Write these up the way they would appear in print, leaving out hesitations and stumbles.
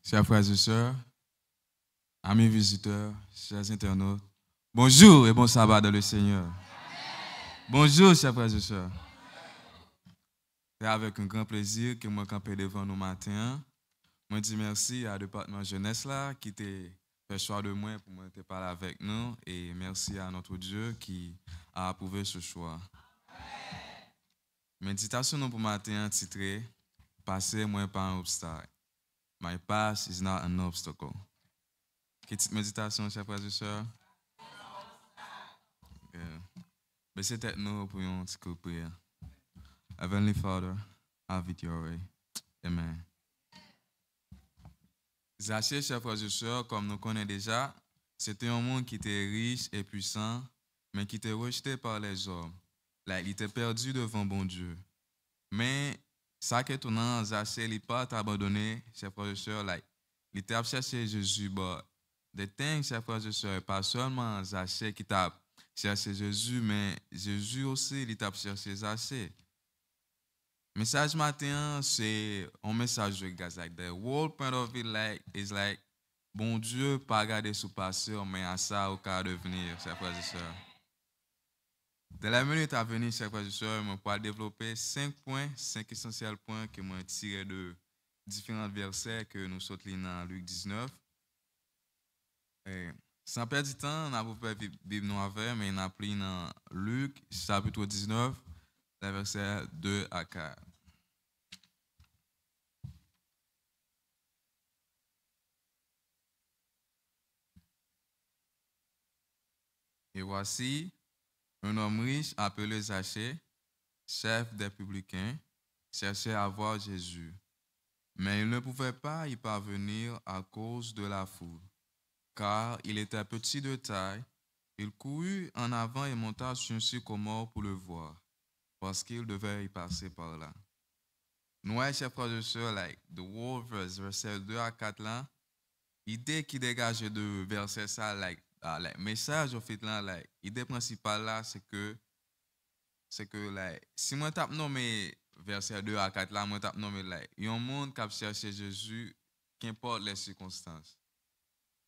Chers frères et sœurs, amis visiteurs, chers internautes, bonjour et bon sabbat dans le Seigneur. Bonjour, chers frères et sœurs. C'est avec un grand plaisir que moi campe devant nous matin. Moi dis merci à département jeunesse là qui t'a fait choix de moi pour te parler avec nous et merci à notre Dieu qui a approuvé ce choix. Méditation nous pour matin titrée Passer moins par un obstacle. My past is not an obstacle. Petite méditation, chers frères et sœurs. Baissez tête nous pour un petit coup de prière. Heavenly Father, have it your way. Amen. Zachée, chers frères et sœurs, comme nous connaissons déjà, c'était un monde qui était riche et puissant, mais qui était rejeté par les hommes. Like, il était perdu devant bon Dieu. Mais ça qui est étonnant, Zachée, il n'a pas abandonné, chers frères et sœurs. Like, il était cherché Jésus, mais des things, chers frères et sœurs, pas seulement Zachée qui t'a cherché Jésus, mais Jésus aussi, il t'a cherché Zachée. Message matin, c'est un message de guys. Like, the whole point of it is like, bon Dieu, pas garder sous passé, mais à ça, au cas de venir, chers frères et sœurs. Dans la minute à venir, chers frères et sœurs, je vais développer 5 points, 5 essentiels points que je tiré de différents versets que nous sortons dans Luc 19. Et sans perdre du temps, on a pas fait Bible nous avec, mais on a pris dans Luc chapitre 19, les versets 2 à 4. Et voici, un homme riche appelé Zachée, chef des publicains, cherchait à voir Jésus. Mais il ne pouvait pas y parvenir à cause de la foule, car il était petit de taille. Il courut en avant et monta sur un sycomore pour le voir, parce qu'il devait y passer par là. Nous, chers frères et sœurs, like, the whole verse, verset 2 à 4 là, l'idée qui dégage de verset ça, like, message au fait là, like, l'idée principale là, c'est que like, si moi tape nommé verset 2 à 4 là, moi tape nommé like, il y a un monde qui a cherché Jésus, qu'importe les circonstances.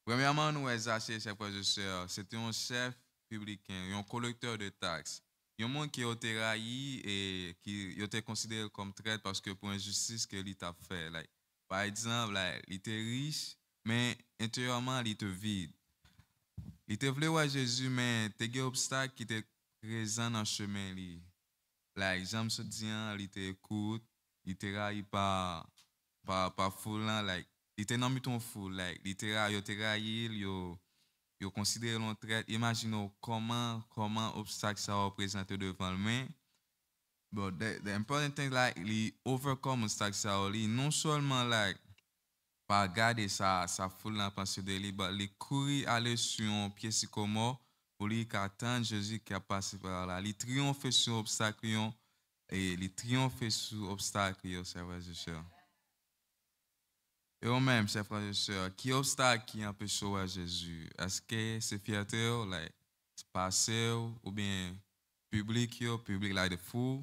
Premièrement, nous Zachée, chers frères et sœurs, c'était un chef publicain, un collecteur de taxes. Il y a un monde qui a été raillé et qui a été considéré comme traître parce que pour injustice que l'État a fait. Like, par exemple, like, il était riche, mais intérieurement, il était vide. Il était voulu voir Jésus, mais il y a des obstacles qui étaient présents dans le chemin. Like, j'aime se dire, il était écoute, il était raillé par foule, like, il était dans le foule, like, il était raillé, il considéré l'on traite. Imaginez comment obstacle ça représente devant le main. But the important thing, like, il overcome obstacle ça, non seulement, like, pas garder sa foule dans pensée de lui, mais il courir aller sur un pied sycomore pour lui attendre Jésus qui a passé par là. Il triomphe sur obstacle et il triomphe sur obstacle, chers frères et sœurs. Et vous-même, chers frères et sœurs, qui obstacle qui empêche à Jésus? Est-ce que c'est fierté, like, passé ou bien public like the fool?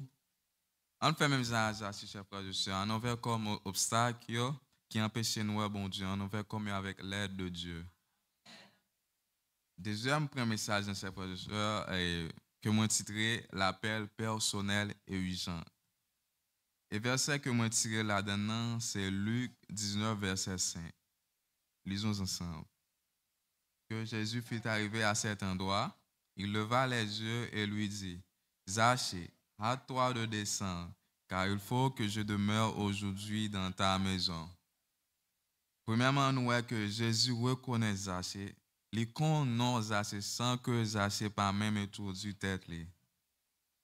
On fait même ça, chers frères et sœurs. On fait comme obstacle qui empêche nous, bon Dieu. On fait comme avec l'aide de Dieu. Deuxième premier message dans chers frères et sœurs que moi titré l'appel personnel et urgent. Et verset que moi tiré là-dedans, c'est Luc 19, verset 5. Lisons ensemble. Que Jésus fut arrivé à cet endroit, il leva les yeux et lui dit, Zachée, hâte-toi de descendre, car il faut que je demeure aujourd'hui dans ta maison. Premièrement, nous voyons que Jésus reconnaît Zachée, il connaît Zachée sans que Zachée pas même introduit tête.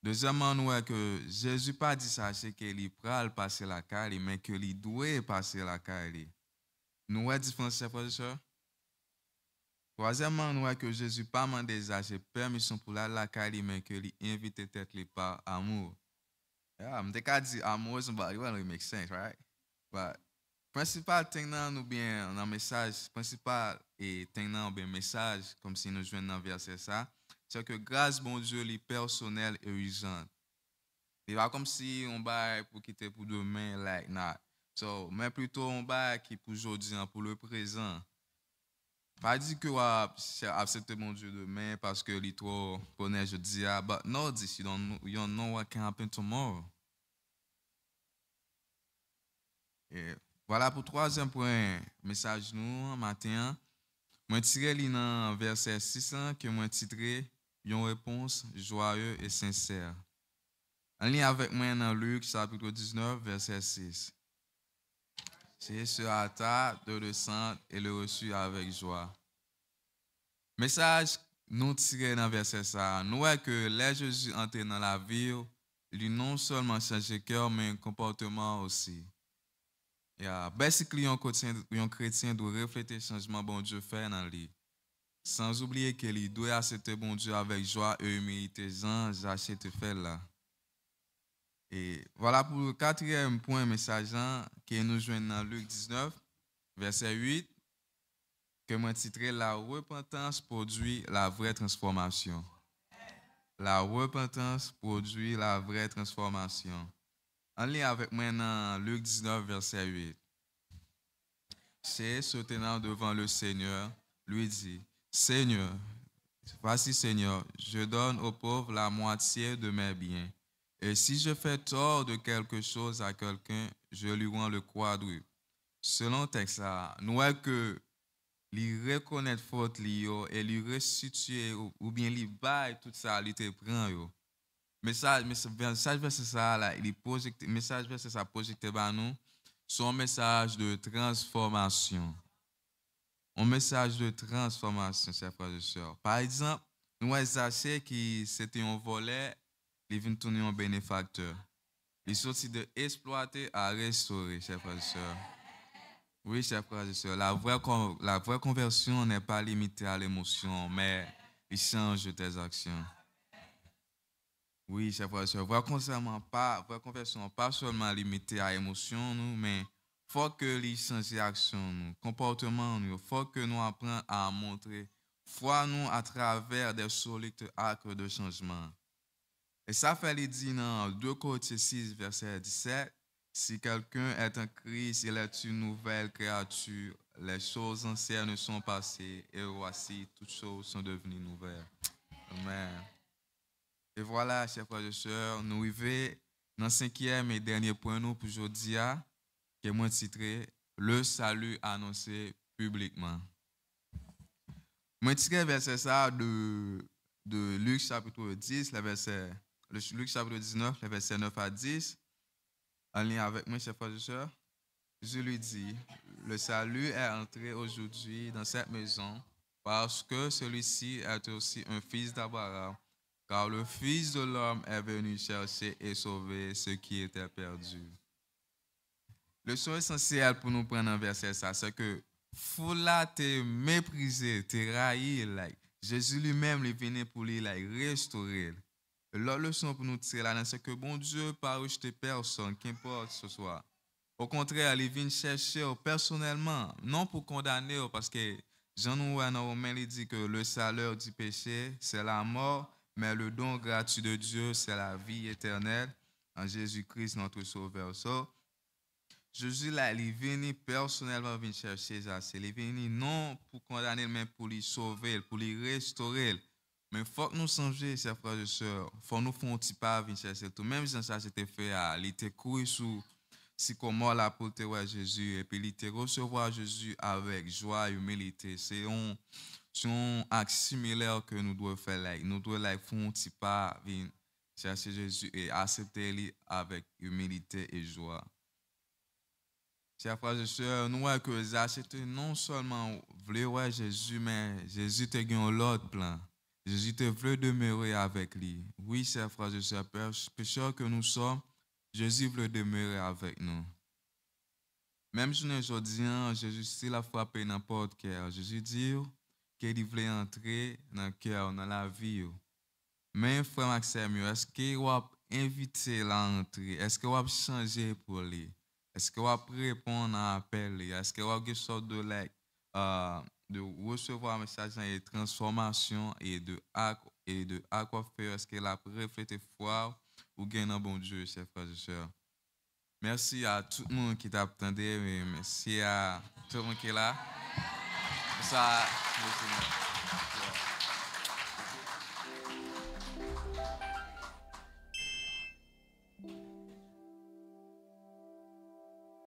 Deuxièmement, nous voyons que Jésus pas dit Zachée qu'il pral passer la caille, mais qu'il doit passer la caille. Nous voyons différence, chers frères et sœurs. Troisièmement, nous voyons que Jésus pas demandé Zachée permission pour la caille, mais qu'il invite tête par amour. Yeah, I'm dit amour, somebody well, it makes sense, right? But principal thing nan nous bien dans message principal et thing nan bien message comme si nous joignons dans verset ça, c'est que grâce bon Dieu est personnel et urgente. Il va comme si on va pour quitter pour demain like not. So, mais plutôt on va qui pour aujourd'hui, hein, pour le présent. Pas dire que wa accepter mon Dieu demain parce que li trop connaît je dis ah but no this you don't know what can happen tomorrow. Et voilà pour troisième point message nous matin. Moi tiré li dans verset 6 que moi titré une réponse joyeuse et sincère. En lien avec moi dans Luc chapitre 19 verset 6. Jésus hâta de descendre et le reçut avec joie. Message nous tiré dans verset ça. Nous voyons que les Jésus entré dans la vie, lui non seulement changé cœur, mais un comportement aussi. Basically, un chrétien doit refléter le changement bon Dieu fait dans lui. Sans oublier qu'il doit accepter bon Dieu avec joie et humilité. Jean, j'achète fait là. Et voilà pour le quatrième point message qui nous joint dans Luc 19, verset 8, que moi titré La repentance produit la vraie transformation. La repentance produit la vraie transformation. En lien avec moi dans Luc 19, verset 8. C'est se tenant devant le Seigneur, lui dit, Seigneur, voici Seigneur, je donne aux pauvres la moitié de mes biens. Et si je fais tort de quelque chose à quelqu'un, je lui rends le quadruple. Selon le texte, nous voyons que lui reconnaître faute et lui restituer ou bien lui bailler tout ça, lui te prend yo. Message verset ça là, il projette message verset ça projecté par nous, son message de transformation. Un message de transformation, chers frères et sœurs. Par exemple, nous avons Zachée qui c'était un volet, il vient tourner un bénéfacteur. Il sortit de exploiter à restaurer, chers frères et sœurs. Oui, chers frères et sœurs, la vraie conversion n'est pas limitée à l'émotion, mais il change tes actions. Oui, chers frères et sœurs, vraie conversion pas seulement limitée à l'émotion, mais il faut que les change d'action, nous, comportement, il faut que nous apprenions à montrer foi nous à travers des solides actes de changement. Et ça fait les dire dans 2 Corinthiens 6, verset 17, si quelqu'un est en Christ, il est une nouvelle créature. Les choses anciennes sont passées et voici, toutes choses sont devenues nouvelles. Amen. Et voilà, chers frères et sœurs, nous arrivons dans le cinquième et dernier point nous pour aujourd'hui, qui est moins titré Le salut annoncé publiquement. Moi titré verset ça de Luc chapitre 10, Luc chapitre 19, les versets 9 à 10. En lien avec moi, chers frères et sœurs, je lui dis, le salut est entré aujourd'hui dans cette maison parce que celui-ci est aussi un fils d'Abraham. Car le Fils de l'homme est venu chercher et sauver ce qui était perdu. Le son essentiel pour nous prendre un verset, ça, c'est que foula te mépriser, te railler, like. Jésus lui-même est venu pour lui restaurer. La leçon pour nous tirer là, c'est que bon Dieu pas rejeter personne, qu'importe ce soit. Au contraire, il vient chercher personnellement, non pour condamner, parce que Jean-Noël dans Romain dit que le salaire du péché, c'est la mort, mais le don gratuit de Dieu, c'est la vie éternelle en Jésus-Christ, notre Sauveur. So, Jésus, là, il est venu personnellement venir chercher ça. Il est venu non pour condamner, mais pour lui sauver, pour lui restaurer. Mais il faut que nous songions, chers frères et sœurs, il faut que nous fassions un petit pas venir chercher tout. Même si ça s'était fait, il était couru sous sycomore là pour te voir Jésus, et puis il était recevoir Jésus avec joie et humilité. C'est un acte similaire que nous devons faire. Like. Nous devons faire un petit pas venir chercher Jésus et accepter lui avec humilité et joie. Chers frères et sœurs, nous voyons que Zachée non seulement voulait voir Jésus, mais Jésus te gagné l'autre plan. Jésus te veut demeurer avec lui. Oui, chers frères et sœurs, pécheurs que nous sommes, Jésus veut demeurer avec nous. Même si nous aujourd'hui, Jésus s'il a frappé n'importe quel. Jésus dit qu'il voulait entrer dans le cœur, dans la vie. Mais frère Maxime, est-ce qu'il va inviter l'entrée? Est-ce qu'il va changer pour lui? Est-ce qu'il va répondre à l'appel? Est-ce qu'il va avoir une sorte de recevoir un message de transformation et de acte faire? Est-ce qu'il a reflété foi ou gagner un bon Dieu, chers frères et sœurs? Merci à tout le monde qui t'a attendu. Merci à tout le monde qui est là. Ça, merci.